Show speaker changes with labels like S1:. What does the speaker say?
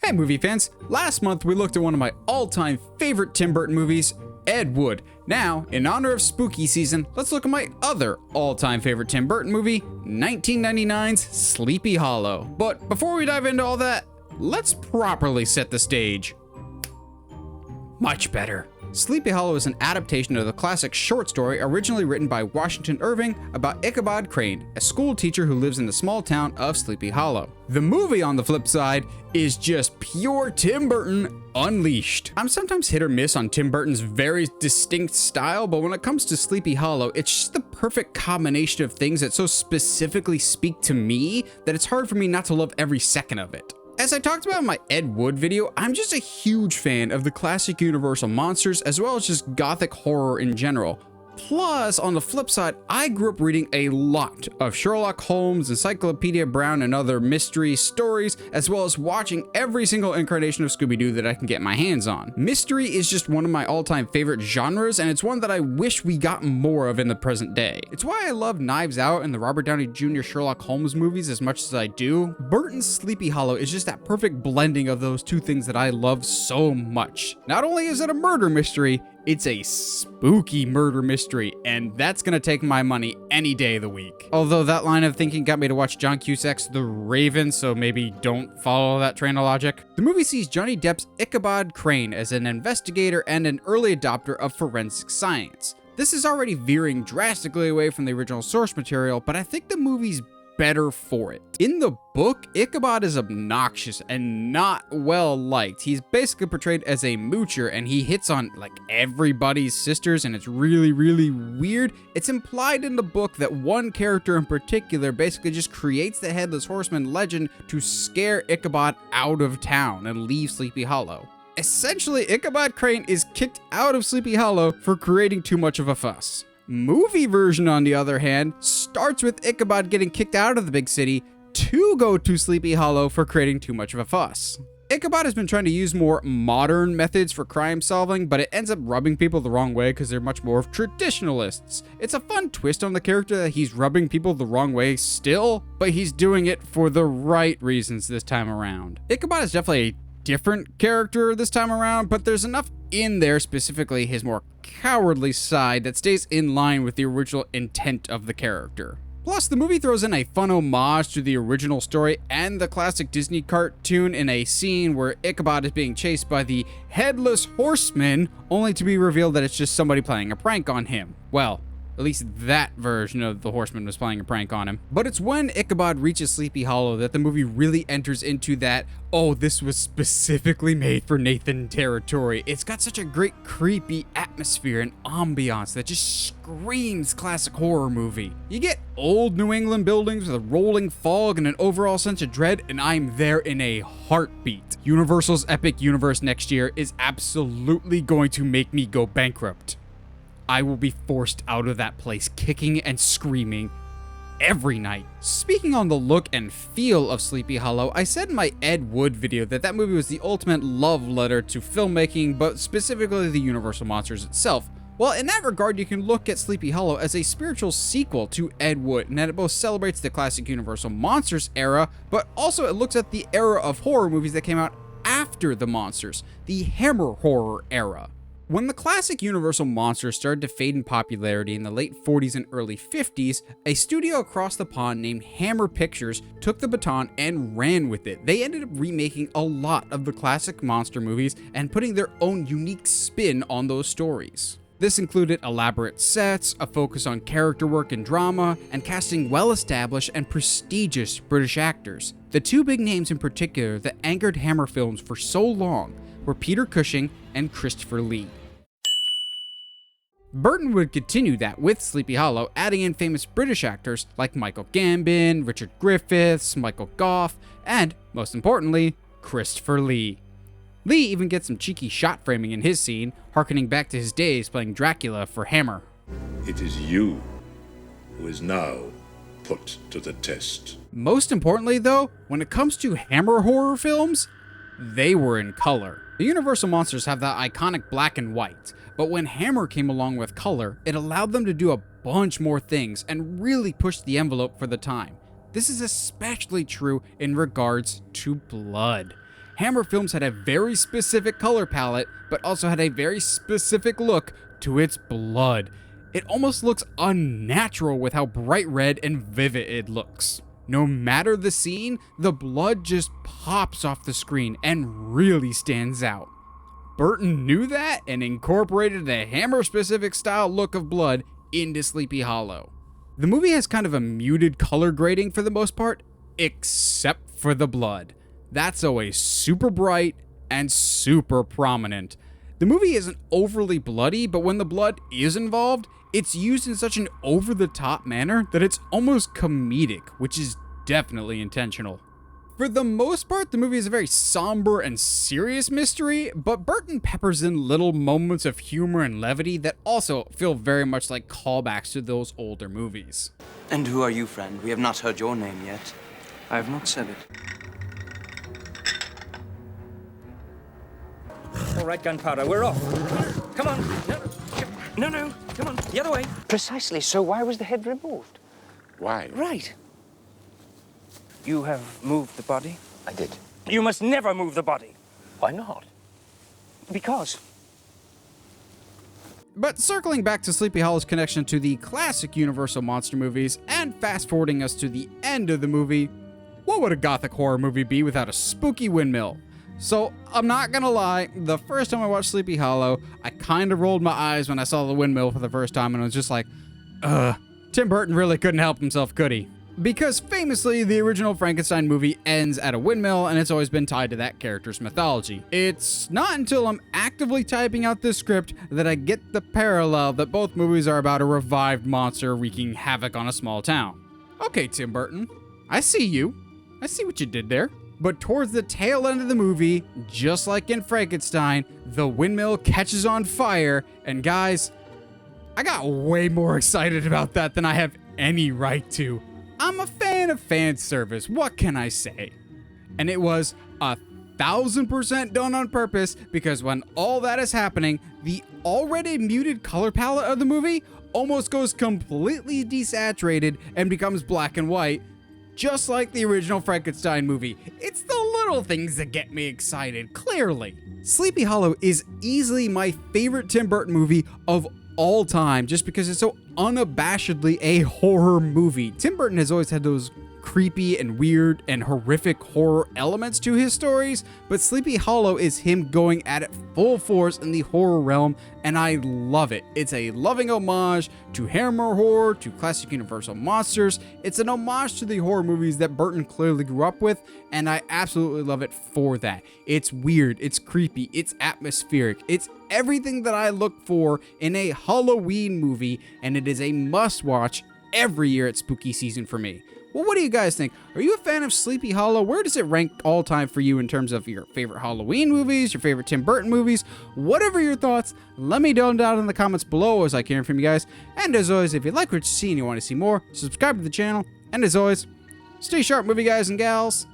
S1: Hey movie fans, last month we looked at one of my all-time favorite Tim Burton movies, Ed Wood. Now, in honor of spooky season, let's look at my other all-time favorite Tim Burton movie, 1999's Sleepy Hollow. But before we dive into all that, let's properly set the stage. Much better. Sleepy Hollow is an adaptation of the classic short story originally written by Washington Irving about Ichabod Crane, a school teacher who lives in the small town of Sleepy Hollow. The movie, on the flip side, is just pure Tim Burton unleashed. I'm sometimes hit or miss on Tim Burton's very distinct style, but when it comes to Sleepy Hollow, it's just the perfect combination of things that so specifically speak to me that it's hard for me not to love every second of it. As I talked about in my Ed Wood video, I'm just a huge fan of the classic Universal monsters as well as just gothic horror in general. Plus, on the flip side, I grew up reading a lot of Sherlock Holmes, Encyclopedia Brown, and other mystery stories, as well as watching every single incarnation of Scooby-Doo that I can get my hands on. Mystery is just one of my all-time favorite genres, and it's one that I wish we got more of in the present day. It's why I love Knives Out and the Robert Downey Jr. Sherlock Holmes movies as much as I do. Burton's Sleepy Hollow is just that perfect blending of those two things that I love so much. Not only is it a murder mystery, it's a spooky murder mystery, and that's gonna take my money any day of the week. Although that line of thinking got me to watch John Cusack's The Raven, so maybe don't follow that train of logic. The movie sees Johnny Depp's Ichabod Crane as an investigator and an early adopter of forensic science. This is already veering drastically away from the original source material, but I think the movie's better for it. In the book, Ichabod is obnoxious and not well liked. He's basically portrayed as a moocher and he hits on like everybody's sisters, and it's really weird. It's implied in the book that one character in particular basically just creates the Headless Horseman legend to scare Ichabod out of town and leave Sleepy Hollow. Essentially, Ichabod Crane is kicked out of Sleepy Hollow for creating too much of a fuss. Movie version, on the other hand, starts with Ichabod getting kicked out of the big city to go to Sleepy Hollow for creating too much of a fuss. Ichabod has been trying to use more modern methods for crime solving, but it ends up rubbing people the wrong way because they're much more of traditionalists. It's a fun twist on the character that he's rubbing people the wrong way still, but he's doing it for the right reasons this time around. Ichabod is definitely a different character this time around, but there's enough in there, specifically his more cowardly side, that stays in line with the original intent of the character. Plus, the movie throws in a fun homage to the original story and the classic Disney cartoon in a scene where Ichabod is being chased by the Headless Horseman, only to be revealed that it's just somebody playing a prank on him. Well, at least that version of the Horseman was playing a prank on him. But it's when Ichabod reaches Sleepy Hollow that the movie really enters into that, oh, this was specifically made for Nathan territory. It's got such a great creepy atmosphere and ambiance that just screams classic horror movie. You get old New England buildings with a rolling fog and an overall sense of dread, and I'm there in a heartbeat. Universal's epic universe next year is absolutely going to make me go bankrupt. I will be forced out of that place kicking and screaming every night. Speaking on the look and feel of Sleepy Hollow, I said in my Ed Wood video that that movie was the ultimate love letter to filmmaking, but specifically the Universal monsters itself. Well, in that regard, you can look at Sleepy Hollow as a spiritual sequel to Ed Wood, and that it both celebrates the classic Universal monsters era, but also it looks at the era of horror movies that came out after the monsters, the Hammer horror era. When the classic Universal monsters started to fade in popularity in the late 40s and early 50s, a studio across the pond named Hammer Pictures took the baton and ran with it. They ended up remaking a lot of the classic monster movies and putting their own unique spin on those stories. This included elaborate sets, a focus on character work and drama, and casting well-established and prestigious British actors. The two big names in particular that anchored Hammer films for so long were Peter Cushing and Christopher Lee. Burton would continue that with Sleepy Hollow, adding in famous British actors like Michael Gambon, Richard Griffiths, Michael Gough, and, most importantly, Christopher Lee. Lee even gets some cheeky shot framing in his scene, harkening back to his days playing Dracula for Hammer.
S2: It is you who is now put to the test.
S1: Most importantly though, when it comes to Hammer horror films, they were in color. The Universal monsters have that iconic black and white, but when Hammer came along with color, it allowed them to do a bunch more things and really push the envelope for the time. This is especially true in regards to blood. Hammer Films had a very specific color palette, but also had a very specific look to its blood. It almost looks unnatural with how bright red and vivid it looks. No matter the scene, the blood just pops off the screen and really stands out. Burton knew that and incorporated a Hammer-specific style look of blood into Sleepy Hollow. The movie has kind of a muted color grading for the most part, except for the blood. That's always super bright and super prominent. The movie isn't overly bloody, but when the blood is involved, it's used in such an over-the-top manner that it's almost comedic, which is definitely intentional. For the most part, the movie is a very somber and serious mystery, but Burton peppers in little moments of humor and levity that also feel very much like callbacks to those older movies.
S3: And who are you, friend? We have not heard your name yet.
S4: I have not said it.
S5: All right, gunpowder, we're off. Come on. No, come on, the other way.
S4: Precisely, so why was the head removed?
S6: Why?
S4: Right. You have moved the body?
S6: I did.
S5: You must never move the body.
S6: Why not?
S4: Because.
S1: But circling back to Sleepy Hollow's connection to the classic Universal monster movies, and fast forwarding us to the end of the movie, what would a gothic horror movie be without a spooky windmill? So, I'm not gonna lie, the first time I watched Sleepy Hollow, I kind of rolled my eyes when I saw the windmill for the first time and was just like, Tim Burton really couldn't help himself, could he? Because famously, the original Frankenstein movie ends at a windmill, and it's always been tied to that character's mythology. It's not until I'm actively typing out this script that I get the parallel that both movies are about a revived monster wreaking havoc on a small town. Okay, Tim Burton, I see you. I see what you did there. But towards the tail end of the movie, just like in Frankenstein, the windmill catches on fire, and guys, I got way more excited about that than I have any right to. I'm a fan of fan service, what can I say? And it was 1,000% done on purpose, because when all that is happening, the already muted color palette of the movie almost goes completely desaturated and becomes black and white, just like the original Frankenstein movie. It's the little things that get me excited, clearly. Sleepy Hollow is easily my favorite Tim Burton movie of all time, just because it's so unabashedly a horror movie. Tim Burton has always had those creepy and weird and horrific horror elements to his stories, but Sleepy Hollow is him going at it full force in the horror realm, and I love it. It's a loving homage to Hammer horror, to classic Universal monsters. It's an homage to the horror movies that Burton clearly grew up with, and I absolutely love it for that. It's weird, it's creepy, it's atmospheric, it's everything that I look for in a Halloween movie, and it is a must-watch every year at spooky season for me. Well, what do you guys think? Are you a fan of Sleepy Hollow? Where does it rank all time for you in terms of your favorite Halloween movies, your favorite Tim Burton movies? Whatever your thoughts, let me know down in the comments below. As I like hearing from you guys. And as always, if you like what you see and you want to see more, subscribe to the channel. And as always, stay sharp, movie guys and gals.